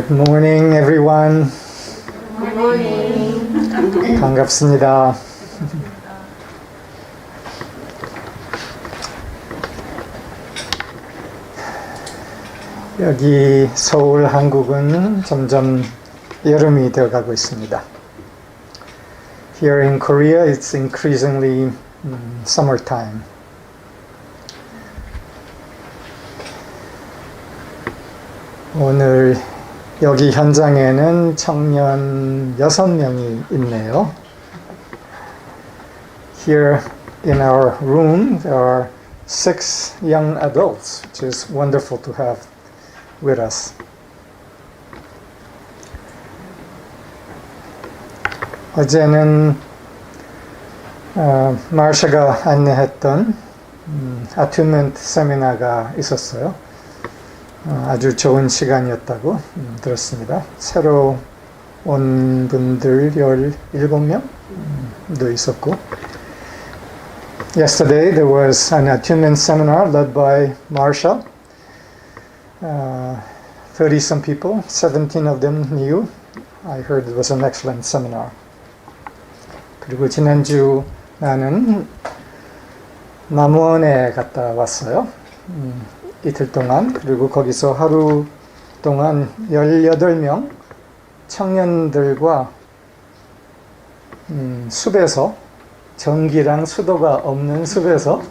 Good morning, everyone. Good morning. 반갑습니다. 여기 서울, 한국은 점점 여름이 되어가고 있습니다. Here in Korea, it's increasingly summertime. 오늘 여기 현장에는 청년 6명이 있네요. Here in our room, there are 6 young adults, which is wonderful to have with us. 어제는 마르샤가 안내했던 attunement 세미나가 있었어요. 아주 좋은 시간이었다고 들었습니다. 새로 온 분들 17명도 있었고 Yesterday there was an attunement seminar led by Marsha. 30-some people, 17 of them new. I heard it was an excellent seminar. 그리고 지난주 나는 남원에 갔다 왔어요. 이틀 동안. 그리고 거기서 하루 동안 18명 청년들과 숲에서 전기랑 수도가 없는 숲에서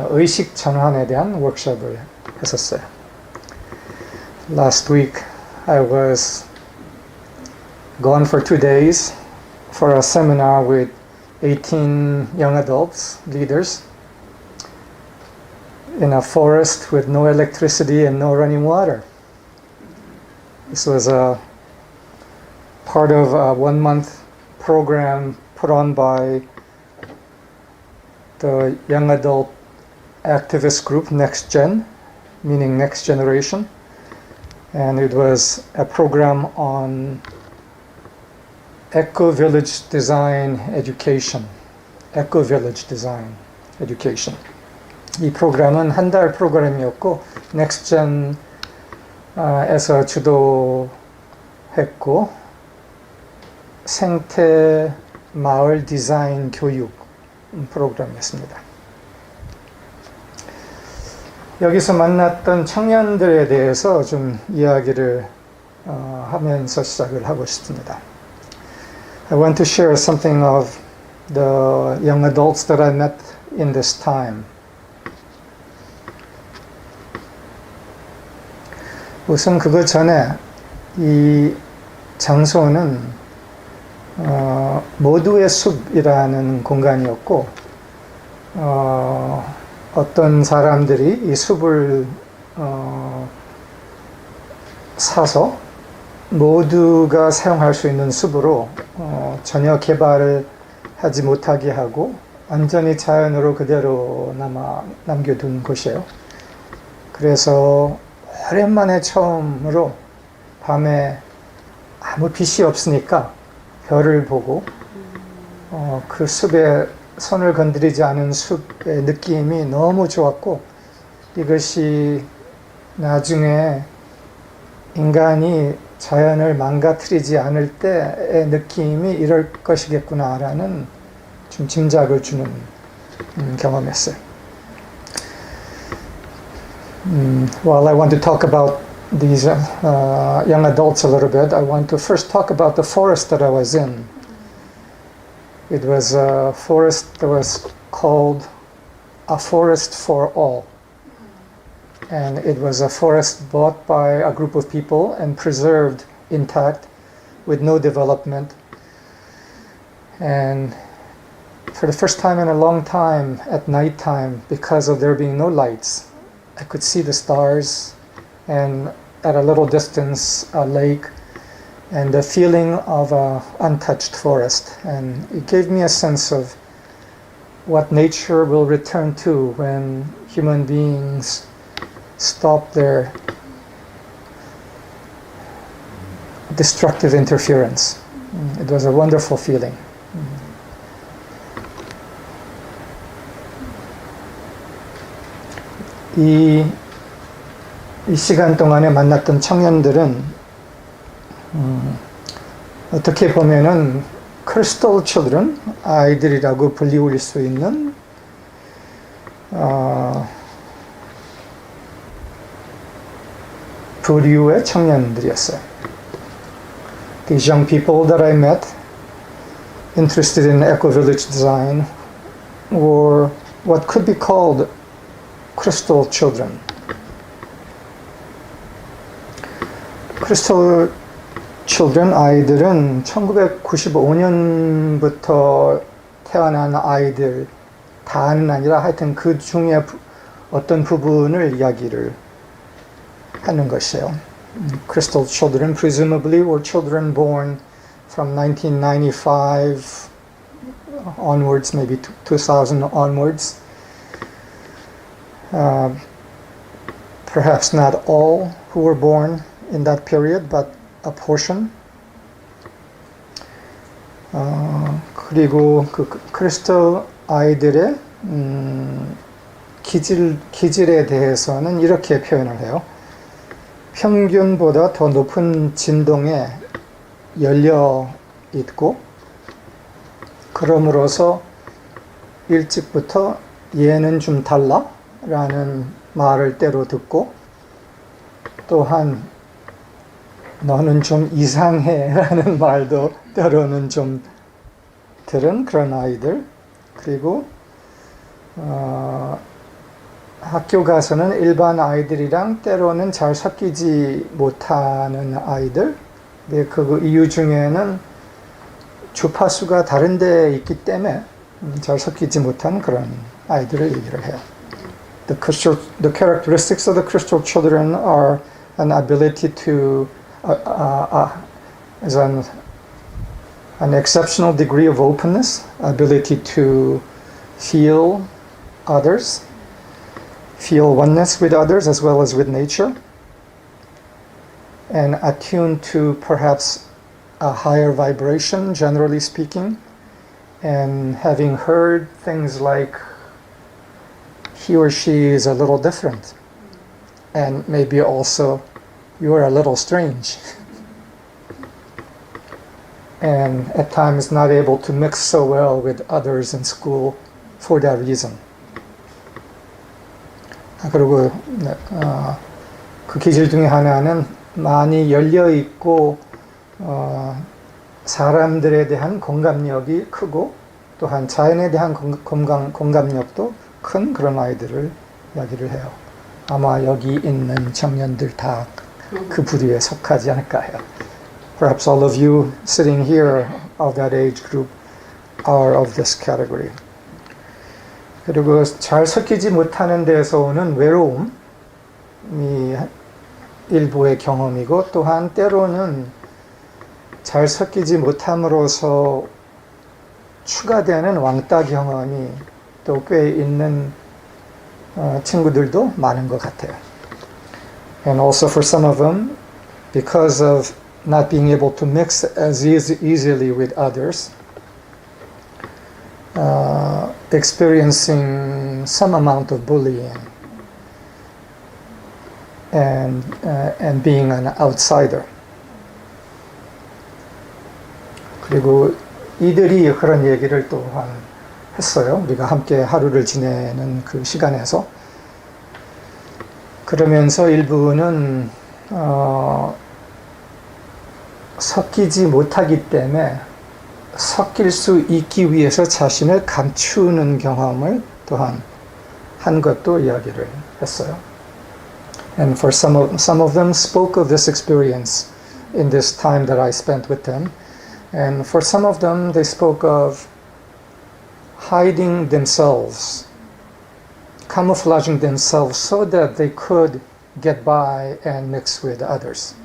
의식 전환에 대한 워크숍을 했었어요. Last week I was gone for 2 days for a seminar with 18 young adults, leaders, in a forest with no electricity and no running water. This was a part of a 1-month program put on by the young adult activist group NextGen, meaning Next Generation. And it was a program on eco-village design education. eco-village design education. 이 프로그램은 한 달 프로그램이었고 넥스트젠에서 주도했고 생태 마을 디자인 교육 프로그램이었습니다. 여기서 만났던 청년들에 대해서 좀 이야기를 하면서 시작을 하고 싶습니다. I want to share something of the young adults that I met in this time. 우선 그것 전에 이 장소는 모두의 숲이라는 공간이었고 어떤 사람들이 이 숲을 사서 모두가 사용할 수 있는 숲으로 전혀 개발을 하지 못하게 하고 완전히 자연으로 그대로 남겨둔 곳이에요. 그래서 오랜만에 처음으로 밤에 아무 빛이 없으니까 별을 보고 그 숲에 손을 건드리지 않은 숲의 느낌이 너무 좋았고 이것이 나중에 인간이 자연을 망가뜨리지 않을 때의 느낌이 이럴 것이겠구나라는 좀 짐작을 주는 경험이었어요. While I want to talk about these young adults a little bit, I want to first talk about the forest that I was in. It was a forest that was called A Forest for All. And it was a forest bought by a group of people and preserved intact with no development. And for the first time in a long time, at nighttime, because of there being no lights, I could see the stars and at a little distance a lake and the feeling of an untouched forest. And it gave me a sense of what nature will return to when human beings stop their destructive interference. It was a wonderful feeling. 이 이 시간 동안에 만났던 청년들은 어떻게 보면은 크리스탈 칠드런, 아이들이라고 불리울 수 있는 부류의 청년들이었어요. These young people that I met, interested in eco-village design, were what could be called crystal children. crystal children, 아이들은 1995년부터 태어난 아이들 다는 아니라 하여튼 그 중에 어떤 부분을 이야기를 하는 것이에요. Crystal children presumably were children born from 1995 onwards, maybe 2000 onwards. Perhaps not all who were born in that period, but a portion. 그리고 그 크리스탈 아이들의 기질에 대해서는 이렇게 표현을 해요. 평균보다 더 높은 진동에 열려 있고, 그러므로서 일찍부터 얘는 좀 달라 라는 말을 때로 듣고, 또한 너는 좀 이상해 라는 말도 때로는 좀 들은 그런 아이들. 그리고 학교 가서는 일반 아이들이랑 때로는 잘 섞이지 못하는 아이들. 근데 그 이유 중에는 주파수가 다른 데 있기 때문에 잘 섞이지 못한 그런 아이들을 얘기를 해요. The characteristics of the crystal children are an ability to is an exceptional degree of openness, ability to feel others, feel oneness with others as well as with nature, and attuned to perhaps a higher vibration, generally speaking, and having heard things like he or she is a little different, and maybe also you are a little strange, and at times not able to mix so well with others in school for that reason. 그리고 그 기질 중에 하나는 많이 열려 있고 사람들에 대한 공감력이 크고, 또한 자연에 대한 공감력도 큰 그런 아이들을 이야기를 해요. 아마 여기 있는 청년들 다 그 부류에 속하지 않을까 해요. Perhaps all of you sitting here of that age group are of this category. 그리고 잘 섞이지 못하는 데서 오는 외로움이 일부의 경험이고, 또한 때로는 잘 섞이지 못함으로써 추가되는 왕따 경험이 또 꽤 있는 친구들도 많은 것 같아요. And also for some of them, because of not being able to mix as easily with others, experiencing some amount of bullying and being an outsider. 그리고 이들이 그런 얘기를 또한 했어요. 우리가 함께 하루를 지내는 그 시간에서. 그러면서 일부는 섞이지 못하기 때문에 섞일 수 있기 위해서 자신을 감추는 경험을 또한 한 것도 이야기를 했어요. And for some of them spoke of this experience in this time that I spent with them. And for some of them, they spoke of hiding themselves, camouflaging themselves so that they could get by and mix with others.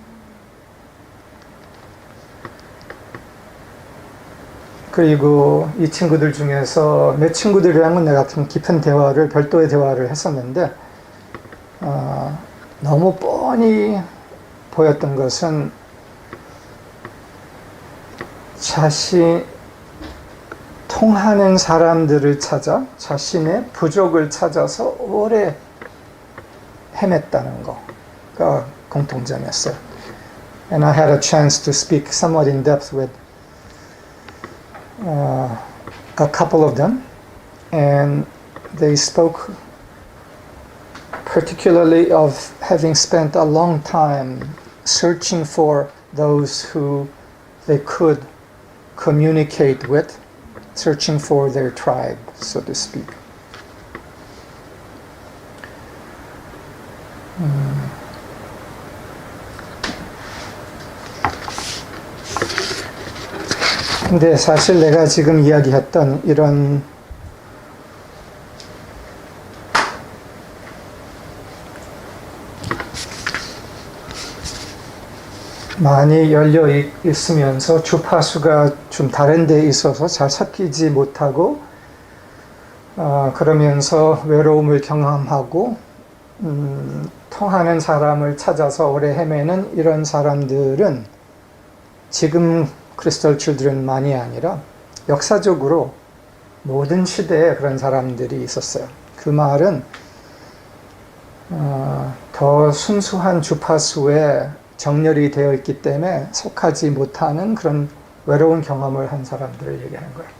그리고 이 친구들 중에서 몇 친구들이랑은 내가 좀 깊은 대화를, 별도의 대화를 했었는데, 너무 뻔히 보였던 것은 통하는 사람들을 찾아 자신의 부족을 찾아서 오래 헤맸다는 거. 공통점이었어요. And I had a chance to speak somewhat in depth with a couple of them, and they spoke particularly of having spent a long time searching for those who they could communicate with, searching for their tribe, so to speak. 근데 사실 내가 지금 이야기했던 이런 많이 열려 있으면서 주파수가 좀 다른 데 있어서 잘 섞이지 못하고 그러면서 외로움을 경험하고 통하는 사람을 찾아서 오래 헤매는 이런 사람들은 지금 크리스탈 칠드런만이 아니라 역사적으로 모든 시대에 그런 사람들이 있었어요. 그 말은 더 순수한 주파수에 정렬이 되어 있기 때문에 속하지 못하는 그런 외로운 경험을 한 사람들을 얘기하는 거예요.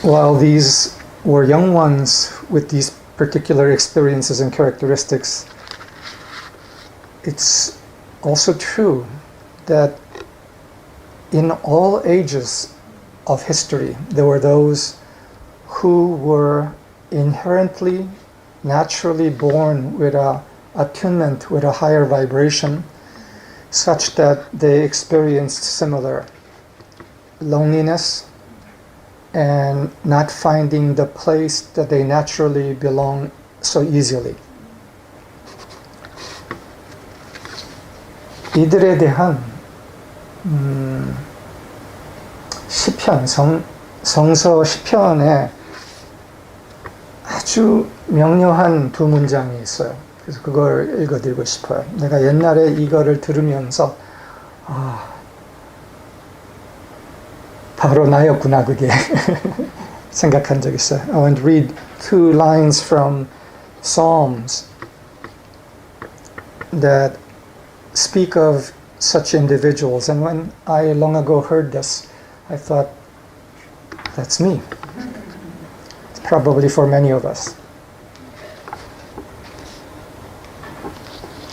While these were young ones with these particular experiences and characteristics, it's also true that in all ages of history, there were those who were inherently, naturally born with a attunement, with a higher vibration, such that they experienced similar loneliness and not finding the place that they naturally belong so easily. 이들에 대한 시편, 성서 시편에 아주 명료한 두 문장이 있어요. 그래서 그걸 읽어드리고 싶어요. 내가 옛날에 이거를 들으면서 바로 나였구나 그게 생각한 적 있어요. I want to read two lines from Psalms that speak of such individuals. And when I long ago heard this, I thought, that's me. It's probably for many of us.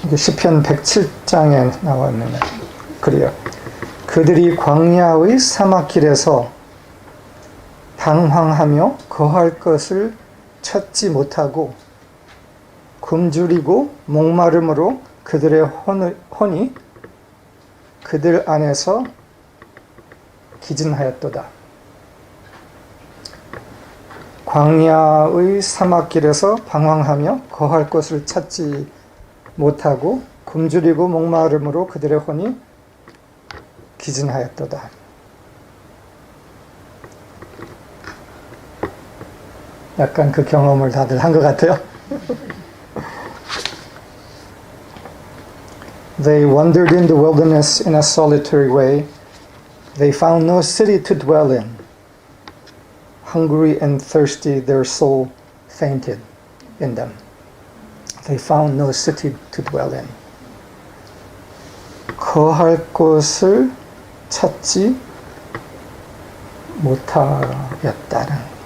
이게 시편 107장에 나왔는 글이에요. 그들이 광야의 사막길에서 방황하며 거할 것을 찾지 못하고 굶주리고 목마름으로 그들의 혼이 그들 안에서 기진하였도다. 광야의 사막길에서 방황하며 거할 것을 찾지 못하고 굶주리고 목마름으로 그들의 혼이 기진하였도다. 약간 그 경험을 다들 한 것 같아요. They wandered in the wilderness in a solitary way. They found no city to dwell in. Hungry and thirsty, their soul fainted in them. They found no city to dwell in. 거할 곳을 찾지 못하였다는.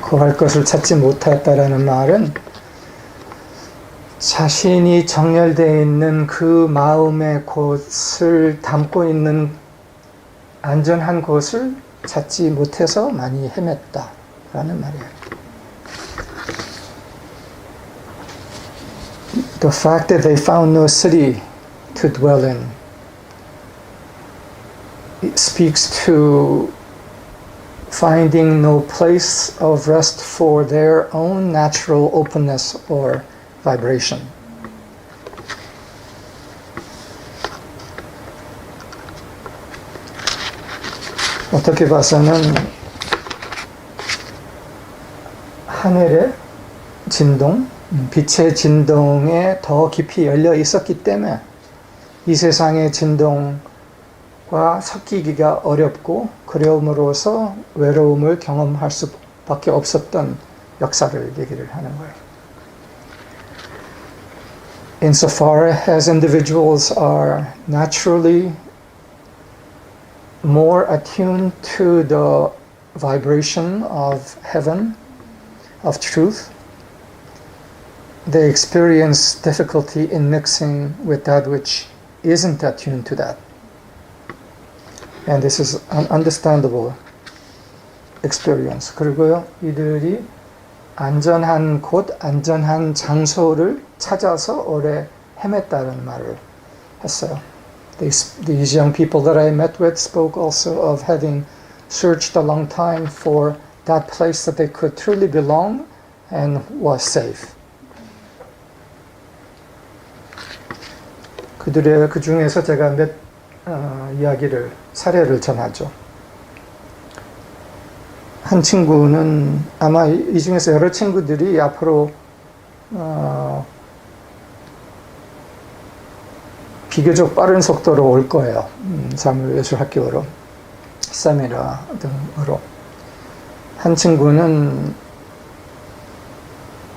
거할 것을 찾지 못하였다라는 말은 자신이 정렬되어 있는 그 마음의 곳을 담고 있는 안전한 곳을 찾지 못해서 많이 헤맸다라는 말이에요. The fact that they found no city to dwell in, it speaks to finding no place of rest for their own natural openness or vibration. 어떻게 봐서는 하늘의 진동, 빛의 진동에 더 깊이 열려 있었기 때문에 이 세상의 진동과 섞이기가 어렵고 그러므로서 외로움을 경험할 밖에 없었던 역사를 얘기를 하는 거예요. Insofar as individuals are naturally more attuned to the vibration of heaven, of truth, they experience difficulty in mixing with that which isn't attuned to that. And this is an understandable experience. 그리고요, 이들이 안전한 곳, 안전한 장소를 찾아서 오래 헤맸다는 말을 했어요. These young people that I met with spoke also of having searched a long time for that place that they could truly belong and was safe. 그들의 그 중에서 제가 몇 이야기를 사례를 전하죠. 한 친구는 아마 이 중에서 여러 친구들이 앞으로 비교적 빠른 속도로 올 거예요. 사무예술학교로, 세미나 등으로. 한 친구는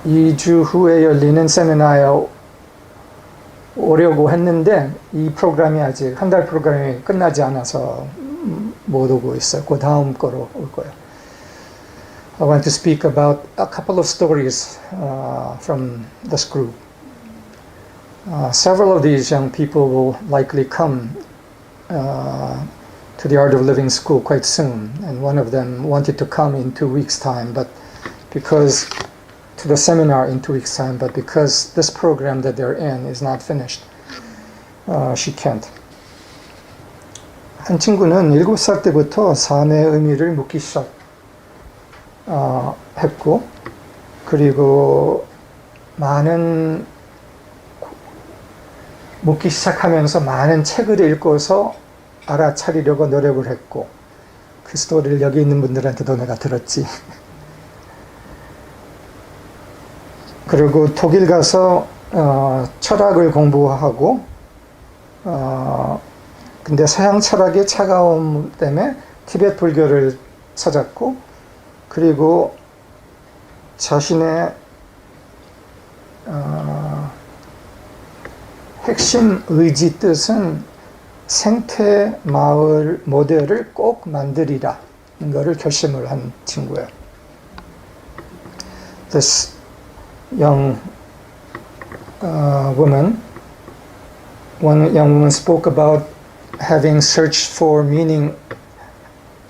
2주 후에 열리는 세미나에 오려고 했는데 이 프로그램이 아직 한 달 프로그램이 끝나지 않아서 못 오고 있어요. 그 다음 거로 올 거예요. I want to speak about a couple of stories from this group. Several of these young people will likely come to the Art of Living School quite soon, and one of them wanted to come in 2 weeks' time, but because to the seminar in 2 weeks' time, but because this program that they're in is not finished, she can't. 한 친구는 7살 때부터 삶의 의미를 묻기 했고, 그리고 묻기 시작하면서 많은 책을 읽고서 알아차리려고 노력을 했고, 그 스토리를 여기 있는 분들한테도 내가 들었지. 그리고 독일 가서 철학을 공부하고, 근데 서양 철학의 차가움 때문에 티베트 불교를 찾았고, 그리고 자신의 핵심 의지 뜻은 생태 마을 모델을 꼭 만들이라 이거를 결심을 한 친구예요. This young woman, one young woman spoke about having searched for meaning,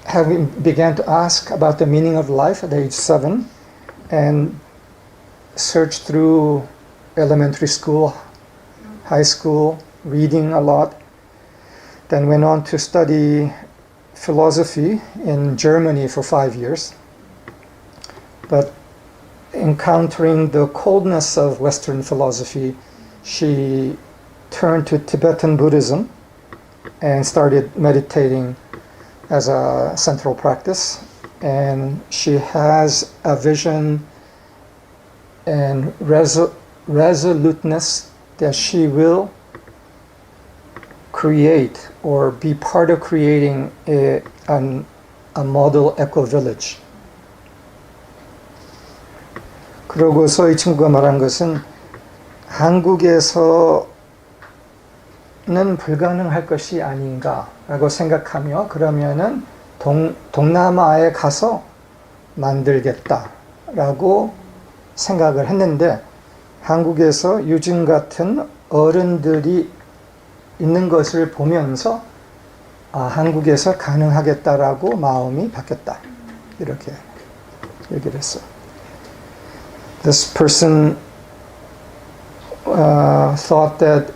having began to ask about the meaning of life at age 7, and searched through elementary school, high school, reading a lot, then went on to study philosophy in Germany for 5 years. But encountering the coldness of Western philosophy, she turned to Tibetan Buddhism and started meditating as a central practice. And she has a vision and resoluteness that she will create or be part of creating a model eco-village. 그러고서 이 친구가 말한 것은 한국에서는 불가능할 것이 아닌가라고 생각하며 그러면은 동남아에 가서 만들겠다라고 생각을 했는데 한국에서 요즘 같은 어른들이 있는 것을 보면서 한국에서 가능하겠다라고 마음이 바뀌었다. 이렇게 얘기를 했어요. This person thought that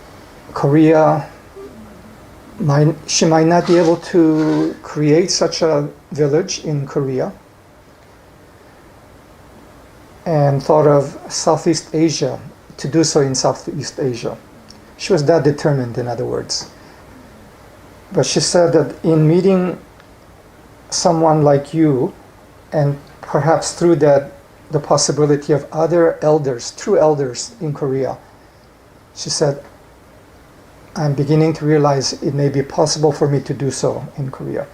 she might not be able to create such a village in Korea, and thought of Southeast Asia, to do so in Southeast Asia. She was that determined, in other words. But she said that in meeting someone like you, and perhaps through that, the possibility of other elders, true elders in Korea, she said, I'm beginning to realize it may be possible for me to do so in Korea.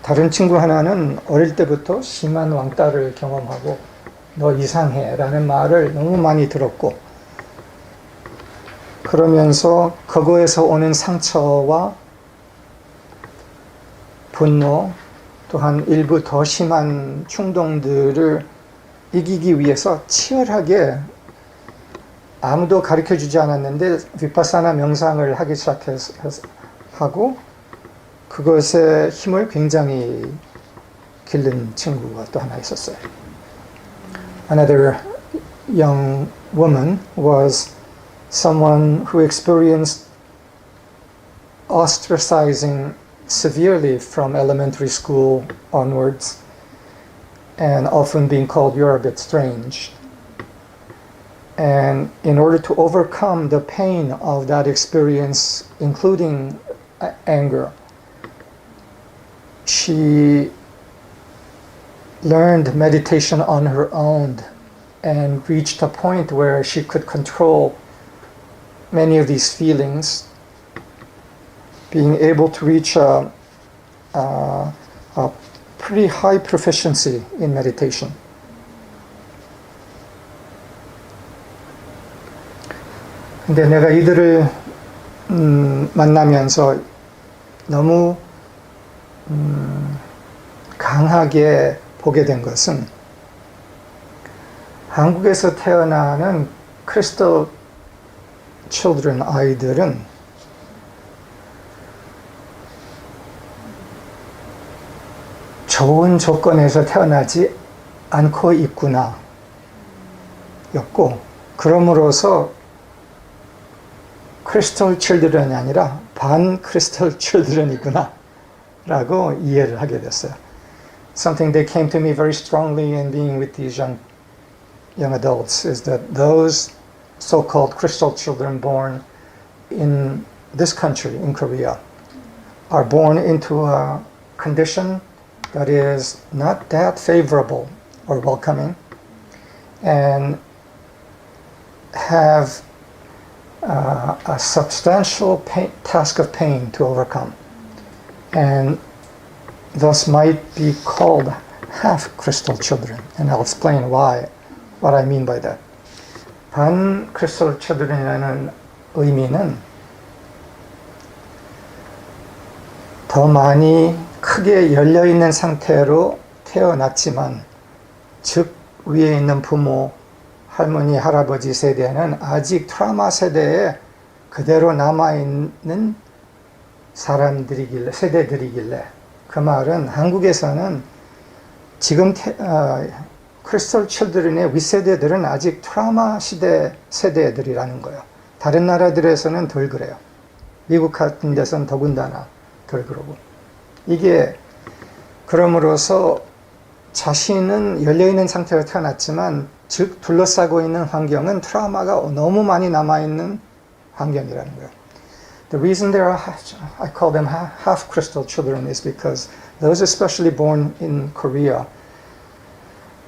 다른 친구 하나는 어릴 때부터 심한 왕따를 경험하고 너 이상해 라는 말을 너무 많이 들었고, 그러면서 그거에서 오는 상처와 분노, 또한 일부 더 심한 충동들을 이기기 위해서 치열하게 아무도 가르쳐 주지 않았는데 비파사나 명상을 하기 시작하고 그것에 힘을 굉장히 길른 친구가 또 하나 있었어요. Another young woman was someone who experienced ostracizing severely from elementary school onwards and often being called "you're a bit strange." And in order to overcome the pain of that experience, including anger, she learned meditation on her own and reached a point where she could control many of these feelings, being able to reach a pretty high proficiency in meditation. 근데 내가 이들을 만나면서 너무 강하게 보게 된 것은 한국에서 태어나는 크리스탈 children 아이들은 좋은 조건에서 태어나지 않고 있구나 였고, 그럼으로써 크리스탈 칠드런이 아니라 반 크리스탈 칠드런이구나 라고 이해를 하게 됐어요. Something that came to me very strongly in being with these young adults is that those so-called crystal children born in this country, in Korea, are born into a condition that is not that favorable or welcoming, and have a substantial task of pain to overcome, and thus might be called half crystal children. And I'll explain what I mean by that. 반 crystal children이라는 의미는 더 많이 크게 열려있는 상태로 태어났지만, 즉 위에 있는 부모, 할머니, 할아버지 세대는 아직 트라우마 세대에 그대로 남아있는 세대들이길래, 그 말은 한국에서는 지금 크리스탈 칠드런의 윗세대들은 아직 트라우마 시대 세대들이라는 거예요. 다른 나라들에서는 덜 그래요. 미국 같은 데서는 더군다나 덜 그러고. 이게 그럼으로써 자신은 열려있는 상태로 태어났지만, 즉 둘러싸고 있는 환경은 트라우마가 너무 많이 남아있는 환경이라는 거예요. The reason I call them half crystal children is because those especially born in Korea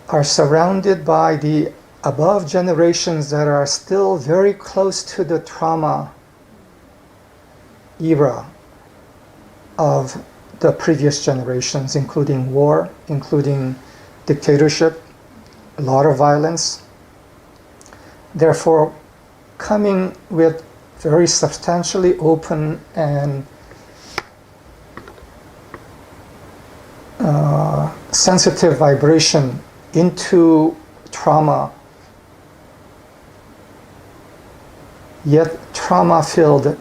are surrounded by the above generations that are still very close to the trauma era of the previous generations, including war, including dictatorship, a lot of violence. Therefore, coming with very substantially open and sensitive vibration into trauma, yet trauma-filled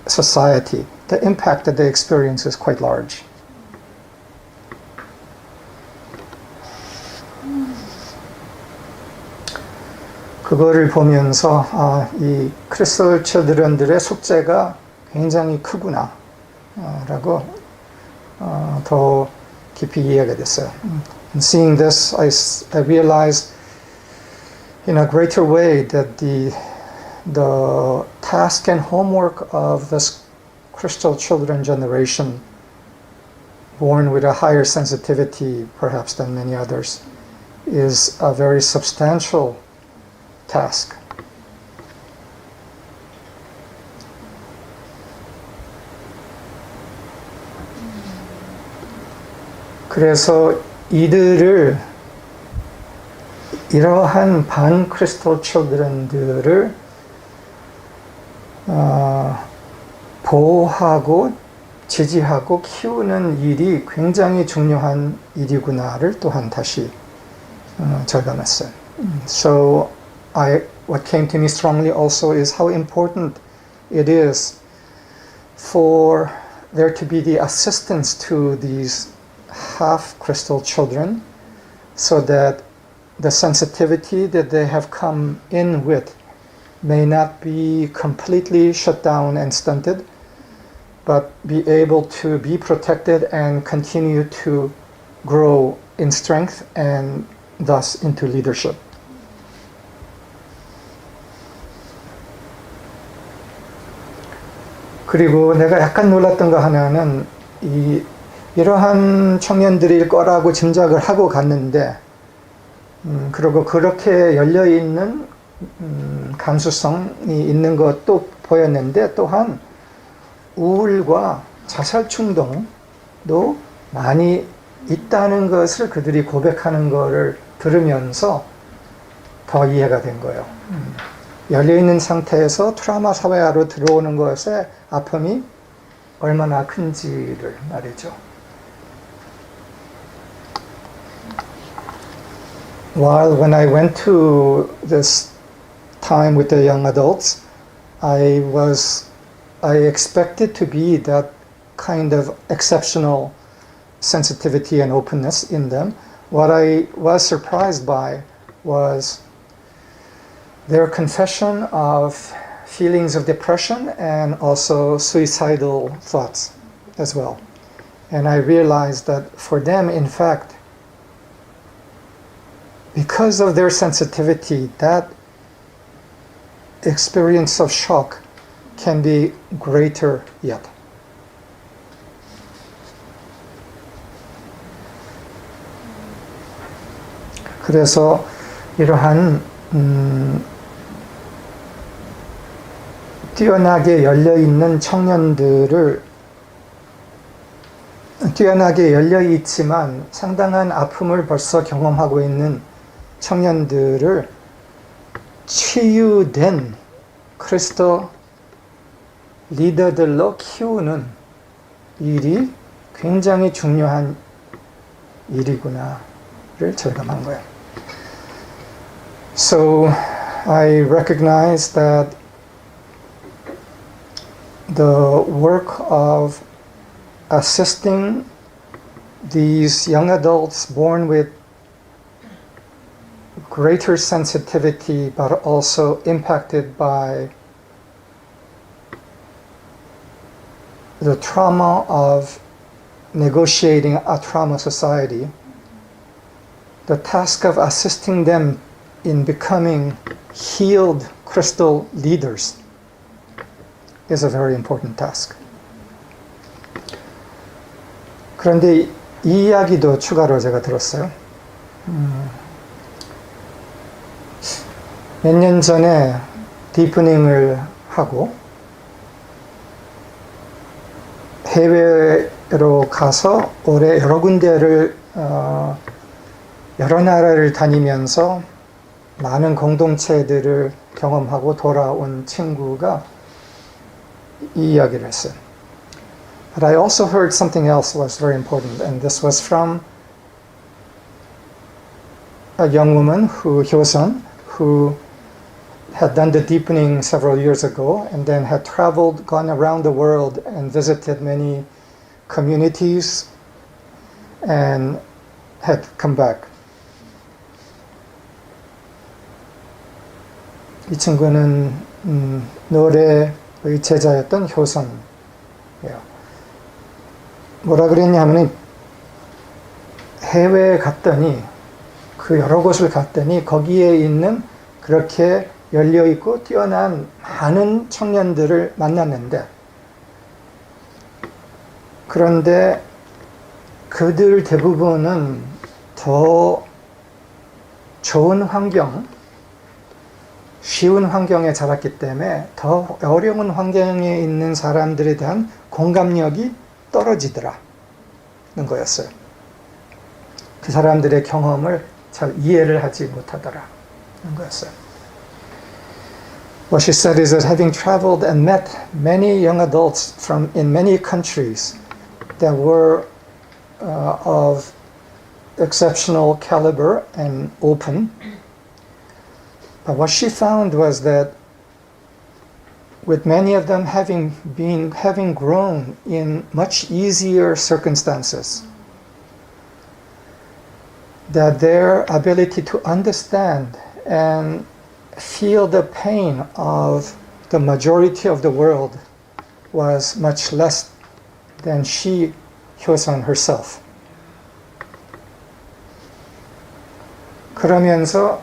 society, the impact that they experience is quite large. 그거를 보면서 이 크리스탈 칠드런들의 숙제가 굉장히 크구나 라고 더 깊이 이해하게 됐어요. And seeing this, I realized in a greater way that the task and homework of this crystal children generation, born with a higher sensitivity perhaps than many others, is a very substantial task. 그래서 이러한 반크리스탈 칠드런들을 보호하고 지지하고 키우는 일이 굉장히 중요한 일이구나를 또한 다시 절감했어요. So what came to me strongly also is how important it is for there to be the assistance to these half crystal children so that the sensitivity that they have come in with may not be completely shut down and stunted, but be able to be protected and continue to grow in strength and thus into leadership. 그리고 내가 약간 놀랐던 거 하나는 이러한 청년들일 거라고 짐작을 하고 갔는데 그리고 그렇게 열려있는 감수성이 있는 것도 보였는데 또한 우울과 자살 충동도 많이 있다는 것을 그들이 고백하는 것을 들으면서 더 이해가 된 거예요. 열려있는 상태에서 트라우마 사회화로 들어오는 것의 아픔이 얼마나 큰지를 말이죠. While when I went to this time with the young adults, I expected to be that kind of exceptional sensitivity and openness in them. What I was surprised by was their confession of feelings of depression and also suicidal thoughts as well. And I realized that for them, in fact, because of their sensitivity, that experience of shock can be greater yet. 그래서 이러한 뛰어나게 열려있는 청년들을 뛰어나게 열려있지만 상당한 아픔을 벌써 경험하고 있는 청년들을 치유된 크리스도 리더들로 키우는 일이 굉장히 중요한 일이구나를 절감한 거예요. So I recognize that the work of assisting these young adults born with greater sensitivity but also impacted by the trauma of negotiating a trauma society, the task of assisting them in becoming healed crystal leaders is a very important task. 그런데 이 이야기도 추가로 제가 들었어요. 몇 년 전에 디프닝을 하고 해외로 가서 올해 여러 군데를 여러 나라를 다니면서 많은 공동체들을 경험하고 돌아온 친구가 이 이야기를 했어요. But I also heard something else was very important, and this was from a young woman, Hyo-sun, who had done the deepening several years ago and then had traveled, gone around the world and visited many communities and had come back. 이 친구는 노래의 제자였던 효선이에요. 뭐라 그랬냐 하면 해외에 갔더니 그 여러 곳을 갔더니 거기에 있는 그렇게 열려있고 뛰어난 많은 청년들을 만났는데 그런데 그들 대부분은 더 좋은 환경, 쉬운 환경에 자랐기 때문에 더 어려운 환경에 있는 사람들에 대한 공감력이 떨어지더라는 거였어요. 그 사람들의 경험을 잘 이해를 하지 못하더라 하는 거였어요. What she said is that having traveled and met many young adults from in many countries that were of exceptional caliber and open, but what she found was that with many of them having grown in much easier circumstances, that their ability to understand and feel the pain of the majority of the world was much less than she, Hyosun herself. 그러면서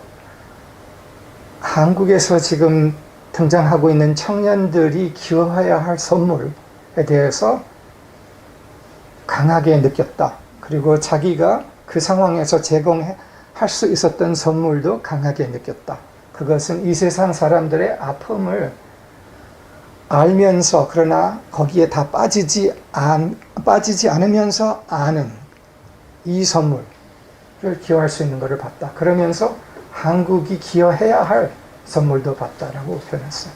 한국에서 지금 등장하고 있는 청년들이 기여해야 할 선물에 대해서 강하게 느꼈다. 그리고 자기가 그 상황에서 제공할 수 있었던 선물도 강하게 느꼈다. 그것은 이 세상 사람들의 아픔을 알면서 그러나 거기에 다 빠지지 않으면서 아는 이 선물을 기여할 수 있는 것을 봤다. 그러면서 한국이 기여해야 할 선물도 받다라고 표현했어요.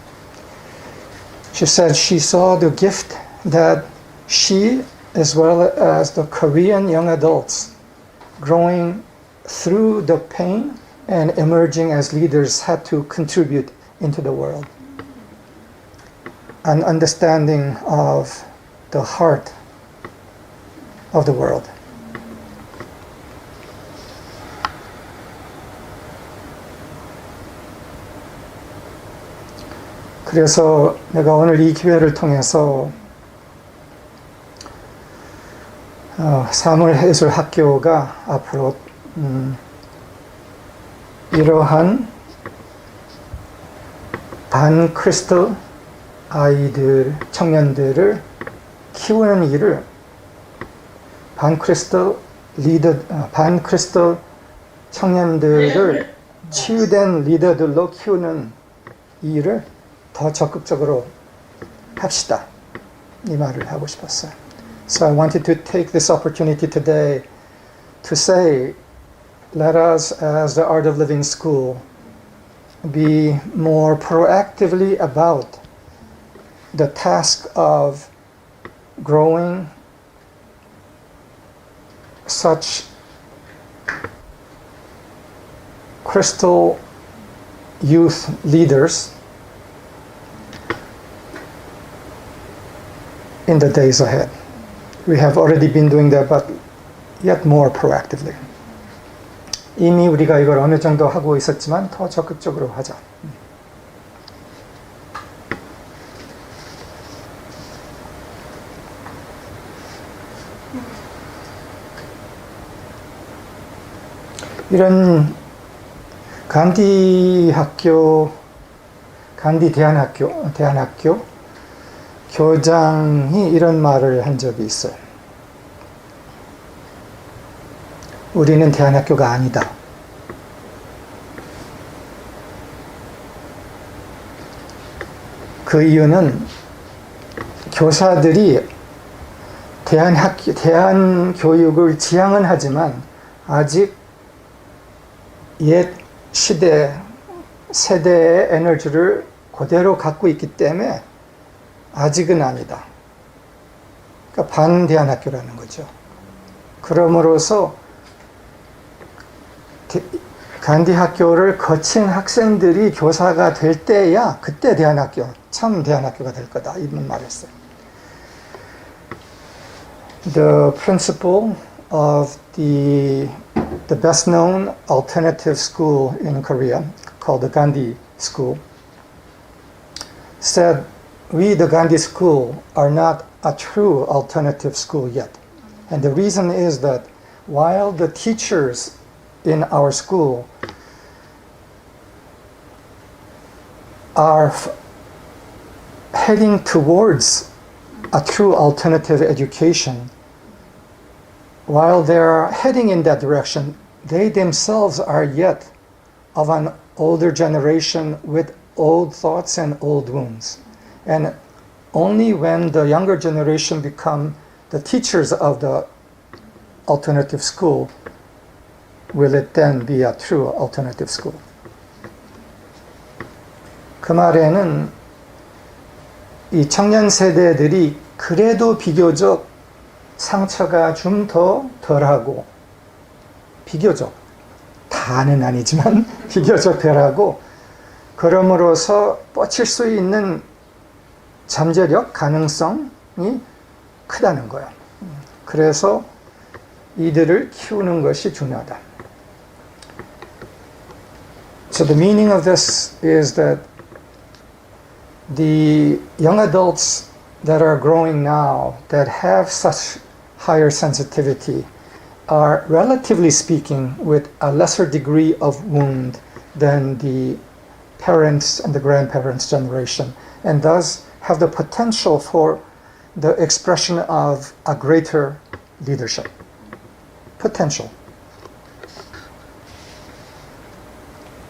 She said she saw the gift that she, as well as the Korean young adults, growing through the pain and emerging as leaders, had to contribute into the world. An understanding of the heart of the world. 그래서 내가 오늘 이 기회를 통해서 사물예술학교가 앞으로 이러한 반크리스탈 아이들, 청년들을 키우는 일을 반크리스탈 청년들을 치유된 리더들로 키우는 일을 더 적극적으로 합시다. 이 말을 하고 싶었어요. So I wanted to take this opportunity today to say, let us as the Art of Living School be more proactively about the task of growing such crystal youth leaders in the days ahead. We have already been doing that, but yet more proactively. 이미 우리가 이걸 어느 정도 하고 있었지만 더 적극적으로 하자. 이런 간디 대안학교 교장이 이런 말을 한 적이 있어요. 우리는 대안학교가 아니다. 그 이유는 교사들이 대안교육을 지향은 하지만 아직 옛 세대의 에너지를 그대로 갖고 있기 때문에 아직은 아니다. 그러니까 반대안학교라는 거죠. 그럼으로써 간디 학교를 거친 학생들이 교사가 될 때야 그때 대안학교, 참 대안학교가 될 거다. 이런 말을 했어요. The principal of the best known alternative school in Korea, called the Gandhi School, said, we, the Gandhi School, are not a true alternative school yet. And the reason is that while the teachers in our school are heading towards a true alternative education, while they're heading in that direction, they themselves are yet of an older generation with old thoughts and old wounds. And only when the younger generation become the teachers of the alternative school will it then be a true alternative school? 그 말에는 이 청년 세대들이 그래도 비교적 상처가 좀 더 덜하고, 비교적, 다는 아니지만 비교적 덜하고, 그럼으로써 뻗칠 수 있는 잠재력, 가능성이 크다는 거야. 그래서 이들을 키우는 것이 중요하다. So the meaning of this is that the young adults that are growing now, that have such higher sensitivity, are relatively speaking with a lesser degree of wound than the parents and the grandparents' generation, and thus have the potential for the expression of a greater leadership. Potential.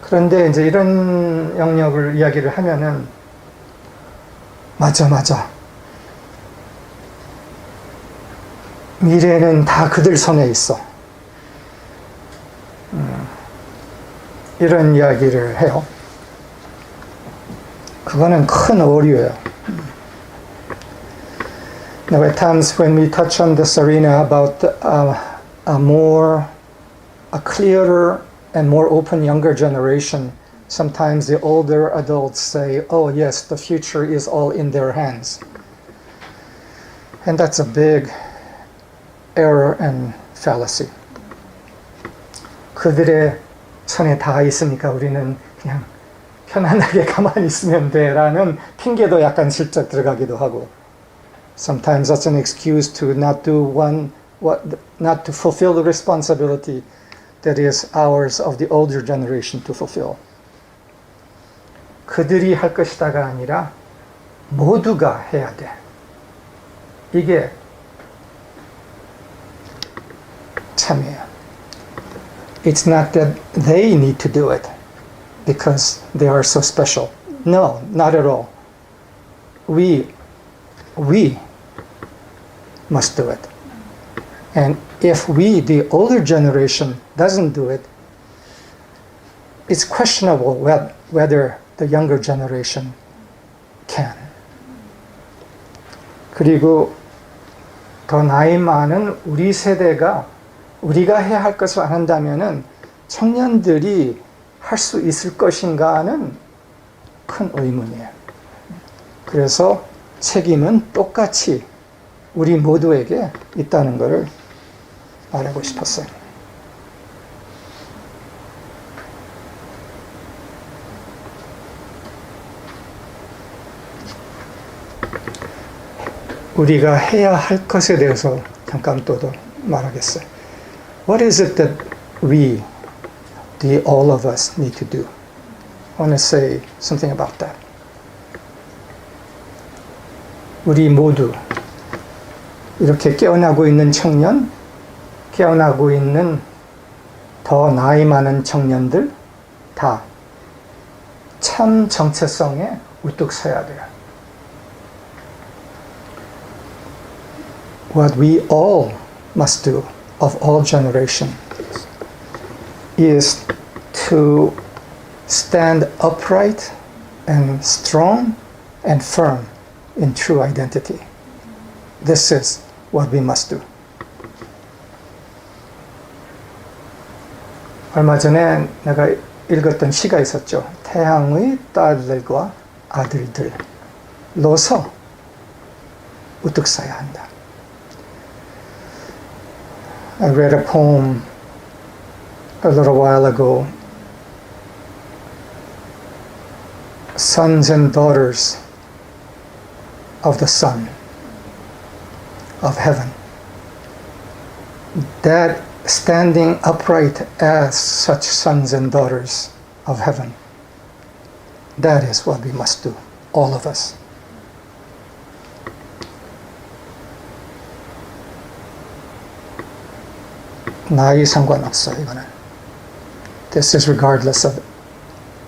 그런데 이제 이런 영역을 이야기를 하면은 맞아. 미래는 다 그들 손에 있어. 이런 이야기를 해요. 그거는 큰 오류예요. Now, at times when we touch on this arena about a clearer and more open younger generation, sometimes the older adults say, oh yes, the future is all in their hands. And that's a big error and fallacy. 그들의 손에 다 있으니까 우리는 그냥 편안하게 가만히 있으면 돼 라는 핑계도 약간 슬쩍 들어가기도 하고, sometimes that's an excuse to not to fulfill the responsibility that is ours of the older generation to fulfill. 그들이 할 것이다가 아니라 모두가 해야 돼. 이게 참이에요. It's not that they need to do it because they are so special. No, not at all. We must do it. And if we, the older generation, doesn't do it, it's questionable whether the younger generation can. 그리고 더 나이 많은 우리 세대가 우리가 해야 할 것을 안 한다면은 청년들이 할 수 있을 것인가는 큰 의문이에요. 그래서 책임은 똑같이 우리 모두에게 있다는 것을 말하고 싶었어요. 우리가 해야 할 것에 대해서 잠깐 또 말하겠어요. What is it that we, all of us, need to do? I want to say something about that. 우리 모두 이렇게 깨어나고 있는 청년, 깨어나고 있는 더 나이 많은 청년들 다 참 정체성에 우뚝 서야 돼요. What we all must do, of all generations, is to stand upright and strong and firm in true identity. This is what we must do. 얼마 전에 내가 읽었던 시가 있었죠. 태양의 딸들과 아들들로서 우뚝 서야 한다. I read a poem a little while ago. Sons and daughters of the Son of heaven. That standing upright as such sons and daughters of heaven, that is what we must do, all of us. 나이 상관없어요, 이거는. This is regardless of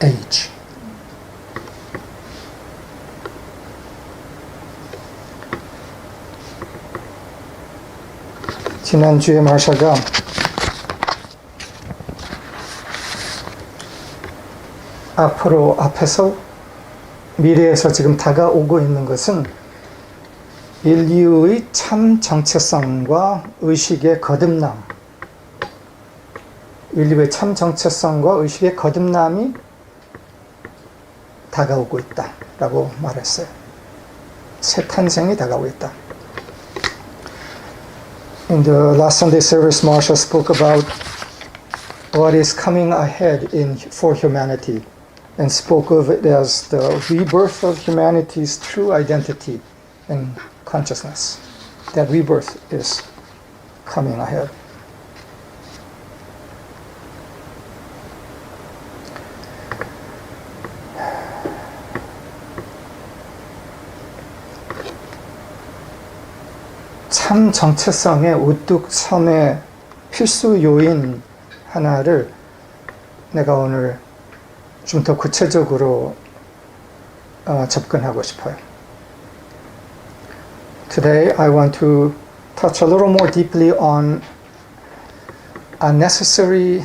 age. 지난주에 마샤가 앞에서 미래에서 지금 다가오고 있는 것은 인류의 참 정체성과 의식의 거듭남, 인류의 참 정체성과 의식의 거듭남이 다가오고 있다라고 말했어요. 새 탄생이 다가오고 있다. In the last Sunday service, Marsha spoke about what is coming ahead for humanity and spoke of it as the rebirth of humanity's true identity and consciousness. That rebirth is coming ahead. 참 정체성의 우뚝 섬의 필수 요인 하나를 내가 오늘 좀 더 구체적으로 접근하고 싶어요. Today I want to touch a little more deeply on a necessary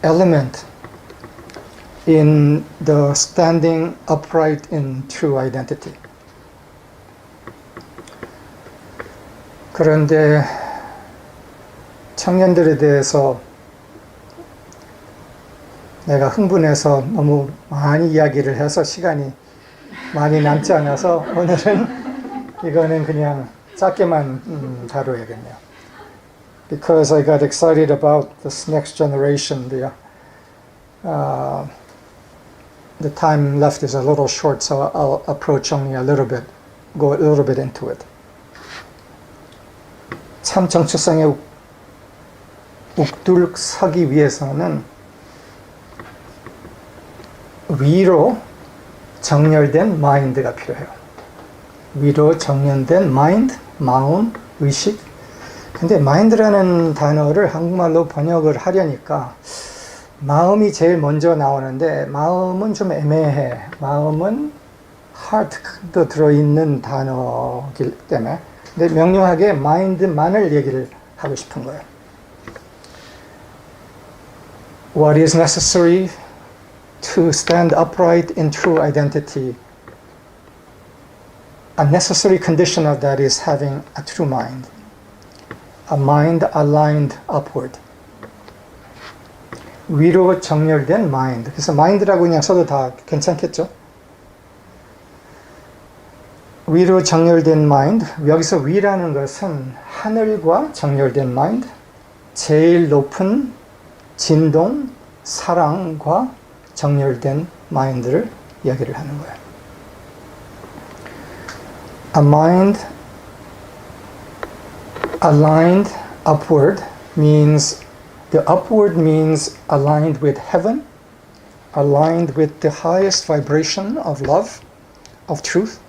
element in the standing upright in true identity. 그런데 청년들에 대해서 내가 흥분해서 너무 많이 이야기를 해서 시간이 많이 남지 않아서 오늘은 이거는 그냥 짧게만 다뤄야겠네요. Because I got excited about this next generation, the time left is a little short, so I'll approach only a little bit, go a little bit into it. 참 정체성에 우뚝서기 위해서는 위로 정렬된 마인드가 필요해요. 위로 정렬된 마인드, 마음, 의식. 근데 마인드라는 단어를 한국말로 번역을 하려니까 마음이 제일 먼저 나오는데 마음은 좀 애매해. 마음은 heart도 들어있는 단어이기 때문에 근데 명료하게 마인드만을 얘기를 하고 싶은 거예요. What is necessary to stand upright in true identity? A necessary condition of that is having a true mind. A mind aligned upward. 위로 정렬된 mind. 그래서 mind라고 그냥 써도 다 괜찮겠죠? 위로 정렬된 mind. 여기서 위라는 것은 하늘과 정렬된 mind. 제일 높은 진동, 사랑과 정렬된 마인드를 이야기를 하는 거예요. A mind aligned upward means, the upward means aligned with heaven, aligned with the highest vibration of love, of truth.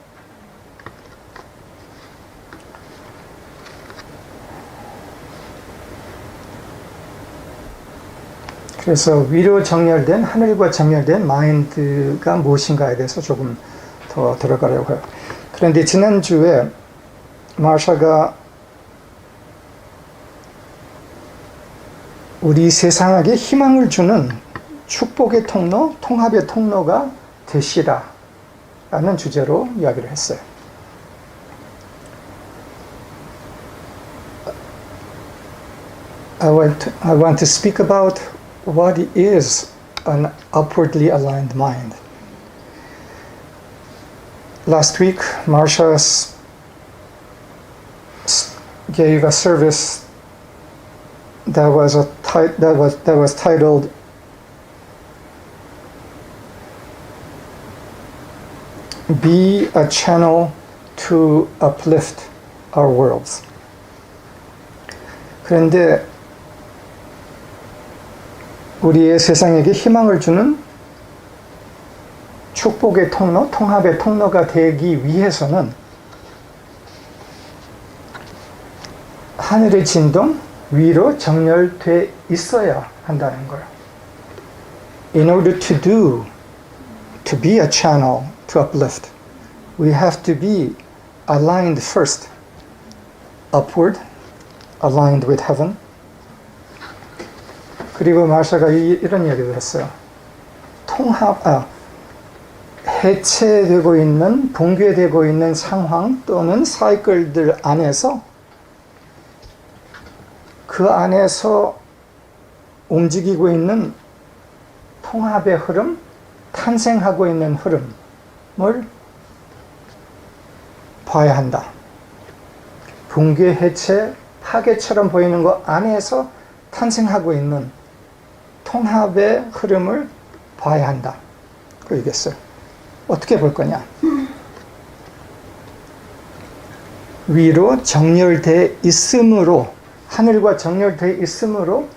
그래서 위로 정렬된, 하늘과 정렬된 마인드가 무엇인가에 대해서 조금 더 들어가려고 해요. 그런데 지난주에 마샤가 우리 세상에게 희망을 주는 축복의 통로, 통합의 통로가 되시라 라는 주제로 이야기를 했어요. I want to speak about what is an upwardly aligned mind. Last week, Marsha gave a service that was titled "Be a Channel to Uplift Our Worlds." 그런데 우리의 세상에게 희망을 주는 축복의 통로, 통합의 통로가 되기 위해서는 하늘의 진동 위로 정렬돼 있어야 한다는 거예요. In order to be a channel to uplift, we have to be aligned first, upward, aligned with heaven. 그리고 마샤가 이런 이야기를 했어요. 해체되고 있는, 붕괴되고 있는 상황 또는 사이클들 안에서 그 안에서 움직이고 있는 통합의 흐름, 탄생하고 있는 흐름을 봐야 한다. 붕괴, 해체, 파괴처럼 보이는 것 안에서 탄생하고 있는 통합의 흐름을 봐야 한다. 그 얘기했어요. 어떻게 볼 거냐? 위로 정렬되어 있으므로, 하늘과 정렬되어 있으므로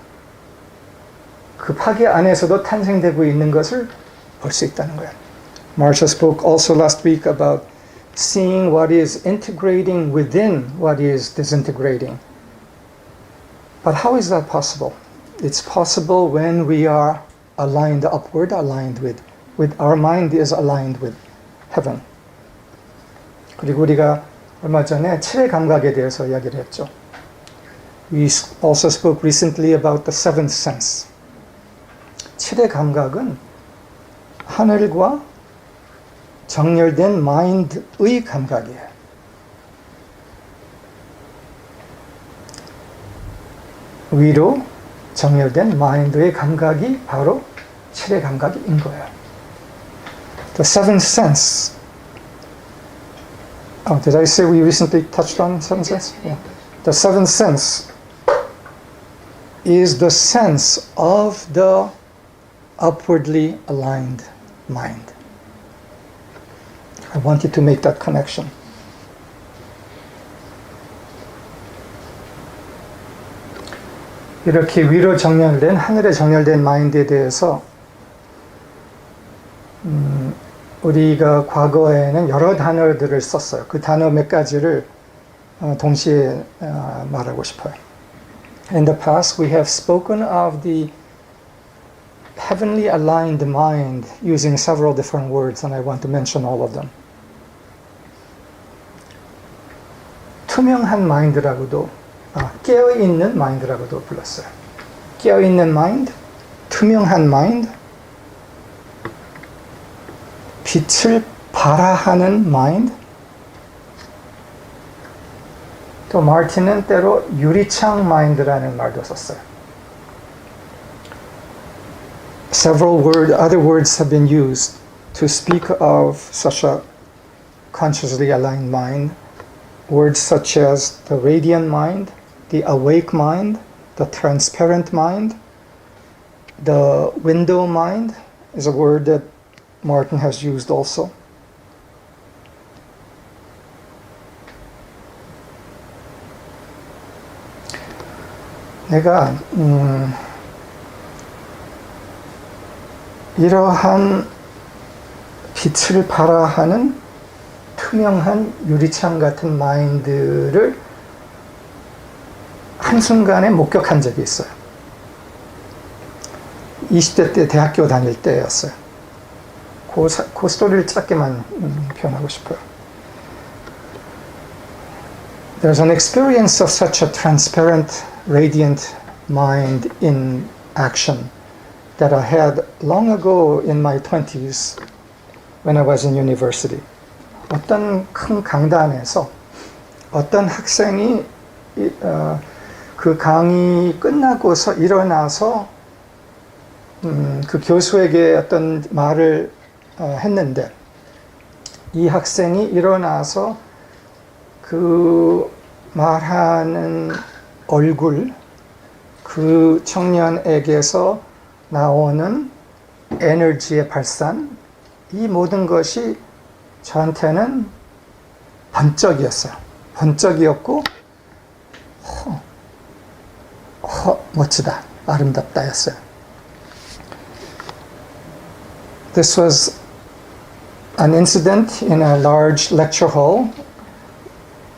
그 파괴 안에서도 탄생되고 있는 것을 볼 수 있다는 거예요. Marsha spoke also last week about seeing what is integrating within what is disintegrating. But how is that possible? It's possible when we are aligned upward, aligned with our mind is aligned with heaven. 그리고 우리가 얼마 전에 칠의 감각에 대해서 이야기를 했죠. We also spoke recently about the seventh sense. 칠의 감각은 하늘과 정렬된 마인드의 감각이에요. 위로 정렬된 마인드의 감각이 바로 칠의 감각인 거예요. The seventh sense. Oh, did I say we recently touched on seventh sense? Yeah. The seventh sense is the sense of the upwardly aligned mind. I want you to make that connection. 이렇게 위로 정렬된, 하늘에 정렬된 마인드에 대해서 우리가 과거에는 여러 단어들을 썼어요. 그 단어 몇 가지를 동시에 말하고 싶어요. In the past, we have spoken of the heavenly aligned mind using several different words, and I want to mention all of them. 투명한 마인드라고도, 깨어있는 마인드라고도 불렀어요. 깨어있는 마인드, 투명한 마인드, 빛을 발하하는 마인드, 또 마르틴은 때로 유리창 마인드라는 말도 썼어요. Other words have been used to speak of such a consciously aligned mind. Words such as the radiant mind, the awake mind, the transparent mind, the window mind is a word that Martin has used also. 내가 이러한 빛을 발하하는 투명한 유리창 같은 마인드를 한순간에 목격한 적이 있어요. 20대 때 대학교 다닐 때였어요. 그 스토리를 짧게만 표현하고 싶어요. There's an experience of such a transparent, radiant mind in action that I had long ago in my 20s when I was in university. 어떤 큰 강단에서 어떤 학생이 그 강의 끝나고서 일어나서 그 교수에게 어떤 말을 했는데 이 학생이 일어나서 그 말하는 얼굴, 그 청년에게서 나오는 에너지의 발산, 이 모든 것이 저한테는 번쩍이었어요. 번쩍이었고 멋지다, 아름답다 였어요. This was an incident in a large lecture hall.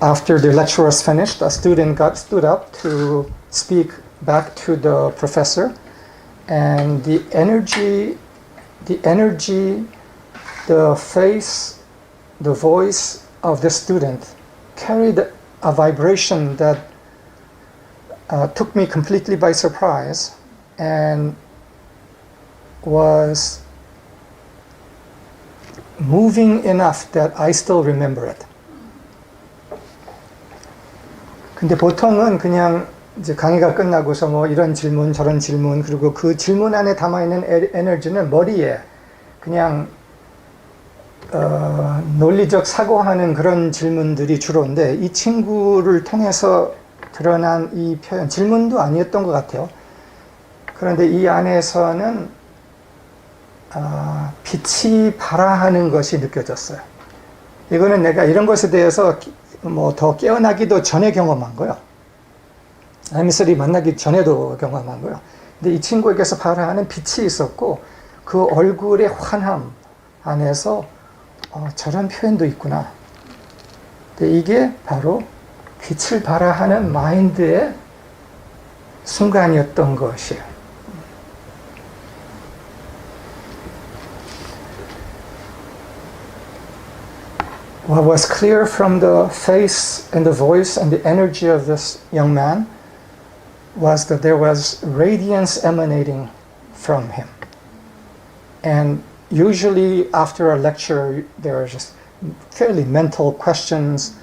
After the lecture was finished, a student stood up to speak back to the professor, and the energy, the face, the voice of the student carried a vibration that took me completely by surprise and was moving enough that I still remember it. 근데 보통은 그냥 이제 강의가 끝나고서 뭐 이런 질문 저런 질문 그리고 그 질문 안에 담아있는 에너지는 머리에 그냥 논리적 사고하는 그런 질문들이 주로인데 이 친구를 통해서 드러난 이 표현, 질문도 아니었던 것 같아요. 그런데 이 안에서는 빛이 발화하는 것이 느껴졌어요. 이거는 내가 이런 것에 대해서 뭐 더 깨어나기도 전에 경험한 거예요. 에미서리 만나기 전에도 경험한 거예요. 근데 이 친구에게서 발화하는 빛이 있었고 그 얼굴의 환함 안에서 저런 표현도 있구나. 근데 이게 바로 빛을 발화하는 마인드의 순간이었던 것이에요. What was clear from the face and the voice and the energy of this young man was that there was radiance emanating from him. And usually after a lecture, there are just fairly mental questions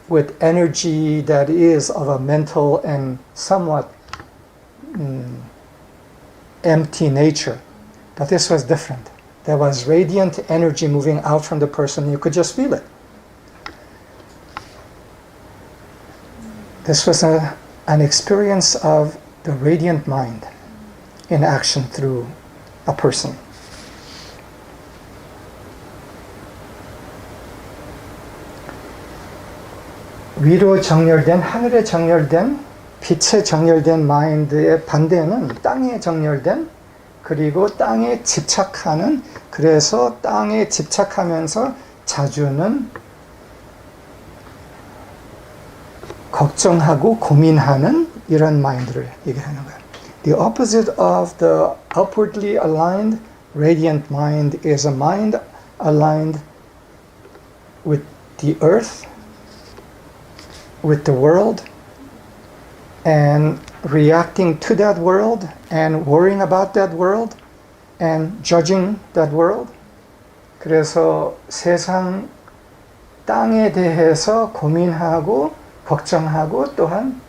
with energy that is of a mental and somewhat empty nature. But this was different. There was radiant energy moving out from the person. You could just feel it. This was an experience of the radiant mind in action through a person. 위로 정렬된, 하늘에 정렬된, 빛에 정렬된 마인드의 반대는 땅에 정렬된, 그리고 땅에 집착하는, 그래서 땅에 집착하면서 자주는 걱정하고 고민하는 이런 마인드를 얘기하는 거예요. The opposite of the upwardly aligned radiant mind is a mind aligned with the earth, with the world, and reacting to that world, and worrying about that world, and judging that world. 그래서 세상 땅에 대해서 고민하고 걱정하고 또한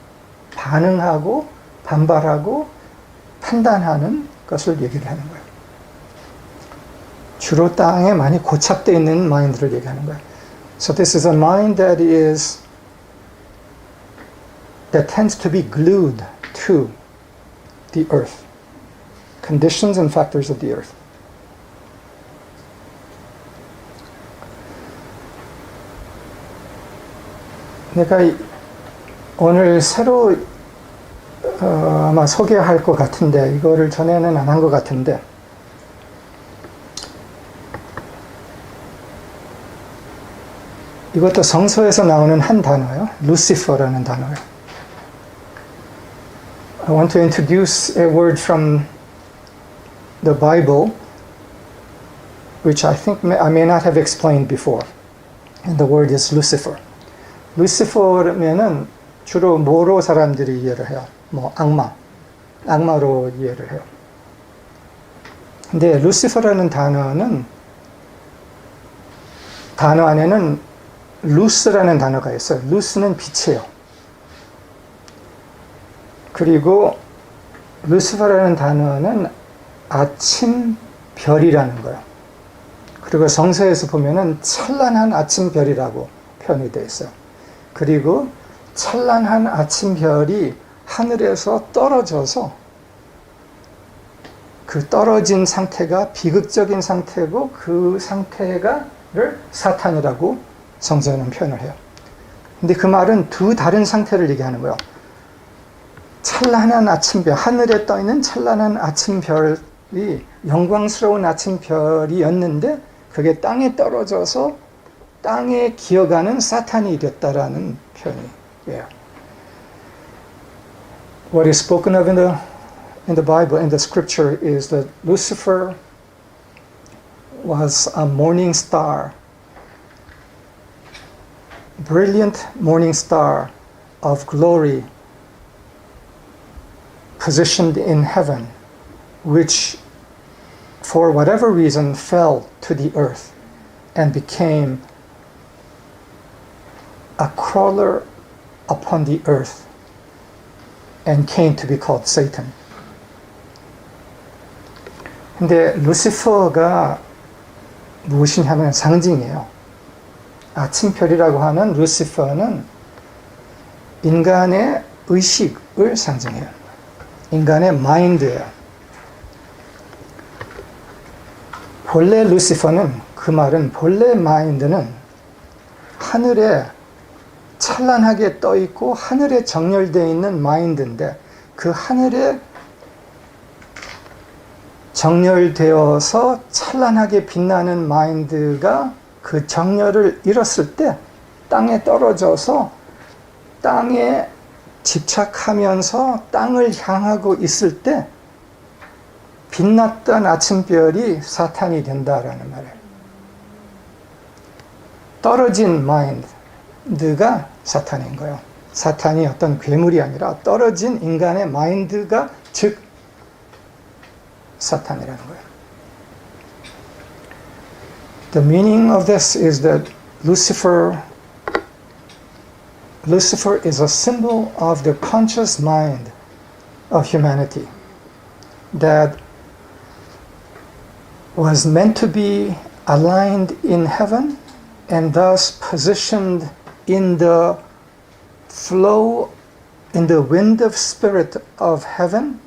반응하고 반발하고 판단하는 것을 얘기를 하는 거예요. 주로 땅에 많이 고착되어 있는 마인드를 얘기하는 거예요. So this is a mind that tends to be glued to the earth, conditions and factors of the earth. 내가 오늘 새로 아마 소개할 것 같은데 이거를 전에는 안 한 것 같은데 이것도 성서에서 나오는 한 단어예요. 루시퍼라는 단어예요. I want to introduce a word from the Bible which I think I may not have explained before. And the word is Lucifer. 루시퍼면은 주로 뭐로 사람들이 이해를 해요? 뭐 악마로 이해를 해요. 근데 루시퍼라는 단어 안에는 루스라는 단어가 있어요. 루스는 빛이에요. 그리고 루시퍼라는 단어는 아침 별이라는 거예요. 그리고 성서에서 보면은 찬란한 아침 별이라고 표현이 되어 있어요. 그리고 찬란한 아침 별이 하늘에서 떨어져서 그 떨어진 상태가 비극적인 상태고 그 상태를 사탄이라고 성서에는 표현을 해요. 근데 그 말은 두 다른 상태를 얘기하는 거예요. 찬란한 아침별, 하늘에 떠 있는 찬란한 아침별이 영광스러운 아침별이었는데 그게 땅에 떨어져서 땅에 기어가는 사탄이 되었다라는 표현이에요. What is spoken of in the Bible, in the scripture, is that Lucifer was a morning star, brilliant morning star of glory, positioned in heaven, which for whatever reason fell to the earth. and became a crawler upon the earth and came to be called Satan. 근데 루시퍼가 무엇이냐면 상징이에요. 아침별이라고 하는 루시퍼는 인간의 의식을 상징해요. 인간의 마인드예요. 본래 루시퍼는, 그 말은 본래 마인드는 하늘에 찬란하게 떠 있고 하늘에 정렬되어 있는 마인드인데, 그 하늘에 정렬되어서 찬란하게 빛나는 마인드가 그 정렬을 잃었을 때 땅에 떨어져서 땅에 집착하면서 땅을 향하고 있을 때 빛났던 아침별이 사탄이 된다라는 말이에요. 떨어진 마인드가 사탄인 거예요. 사탄이 어떤 괴물이 아니라 떨어진 인간의 마인드가 즉 사탄이라는 거예요. The meaning of this is that Lucifer is a symbol of the conscious mind of humanity that was meant to be aligned in heaven and thus positioned in the flow, in the wind of spirit of heaven,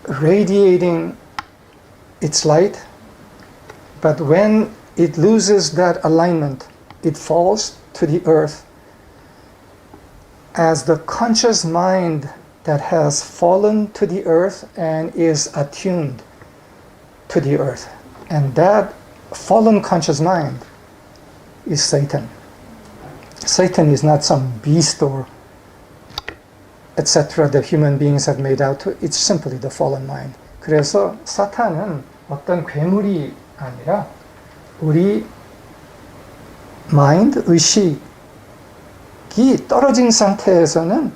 radiating its light. But when it loses that alignment, it falls to the earth as the conscious mind that has fallen to the earth and is attuned to the earth. And that fallen conscious mind is Satan. Satan is not some beast or etc. that human beings have made out to. It's simply the fallen mind. 그래서 사탄은 어떤 괴물이 아니라 우리 마인드, 의식이 떨어진 상태에서는